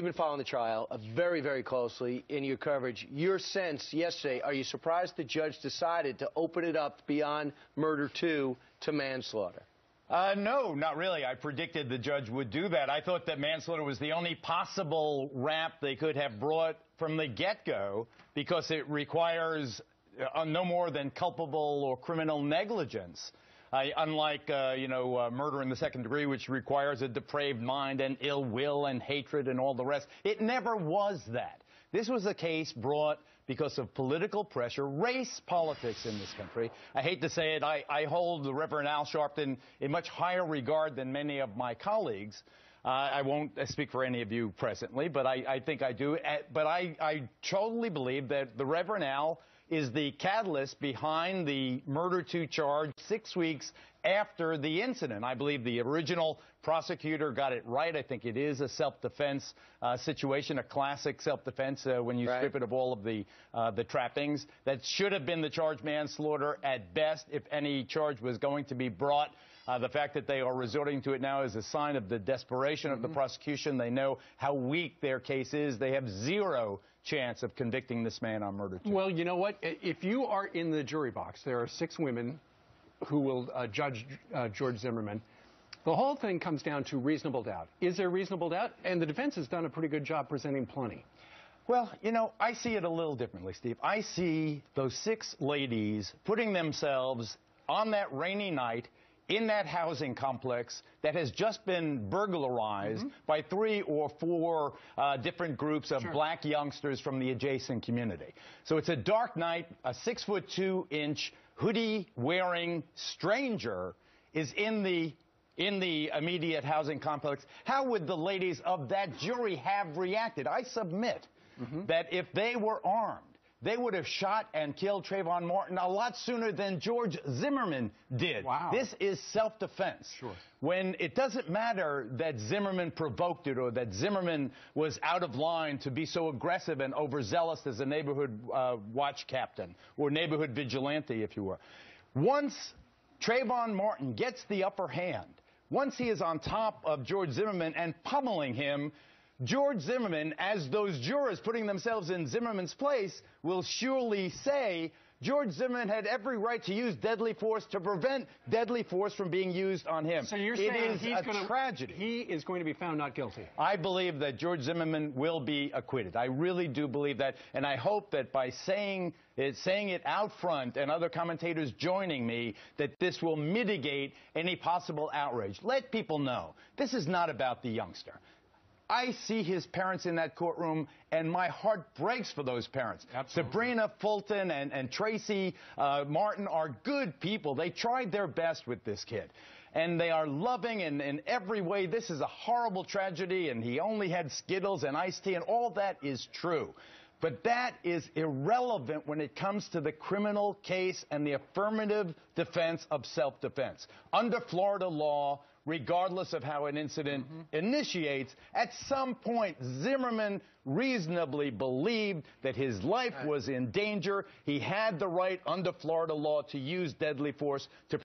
You've been following the trial very, very closely in your coverage. Your sense yesterday, are you surprised the judge decided to open it up beyond murder 2 to manslaughter? No, not really. I predicted the judge would do that. I thought that manslaughter was the only possible rap they could have brought from the get-go because it requires no more than culpable or criminal negligence. Unlike, murder in the second degree, which requires a depraved mind and ill will and hatred and all the rest. It never was that. This was a case brought because of political pressure, race politics in this country. I hate to say it, I hold the Reverend Al Sharpton in much higher regard than many of my colleagues. I won't speak for any of you presently, but I think I do. But I totally believe that the Reverend Al is the catalyst behind the murder 2 charge 6 weeks after the incident. I believe the original prosecutor got it right. I think it is a self-defense situation, a classic self-defense when you strip it of all of the trappings. That should have been the charge manslaughter at best if any charge was going to be brought. The fact that they are resorting to it now is a sign of the desperation of the prosecution. They know how weak their case is. They have zero chance of convicting this man on murder 2. Well, you know what? If you are in the jury box, there are 6 women who will judge George Zimmerman. The whole thing comes down to reasonable doubt. Is there reasonable doubt? And the defense has done a pretty good job presenting plenty. Well, I see it a little differently, Steve. I see those 6 ladies putting themselves on that rainy night in that housing complex that has just been burglarized by 3 or 4 different groups of black youngsters from the adjacent community. So it's a dark night, a 6'2" hoodie-wearing stranger is in the immediate housing complex. How would the ladies of that jury have reacted? I submit that if they were armed, they would have shot and killed Trayvon Martin a lot sooner than George Zimmerman did. Wow. This is self-defense. Sure. When it doesn't matter that Zimmerman provoked it or that Zimmerman was out of line to be so aggressive and overzealous as a neighborhood watch captain or neighborhood vigilante, if you were. Once Trayvon Martin gets the upper hand, once he is on top of George Zimmerman and pummeling him, George Zimmerman, as those jurors putting themselves in Zimmerman's place, will surely say George Zimmerman had every right to use deadly force to prevent deadly force from being used on him. So you're saying tragedy. He is going to be found not guilty. I believe that George Zimmerman will be acquitted. I really do believe that, and I hope that by saying it out front and other commentators joining me, that this will mitigate any possible outrage. Let people know this is not about the youngster. I see his parents in that courtroom, and my heart breaks for those parents. Absolutely. Sabrina Fulton and Tracy Martin are good people. They tried their best with this kid, and they are loving in every way. This is a horrible tragedy, and he only had Skittles and iced tea, and all that is true. But that is irrelevant when it comes to the criminal case and the affirmative defense of self-defense. Under Florida law, regardless of how an incident initiates, at some point Zimmerman reasonably believed that his life was in danger. He had the right under Florida law to use deadly force to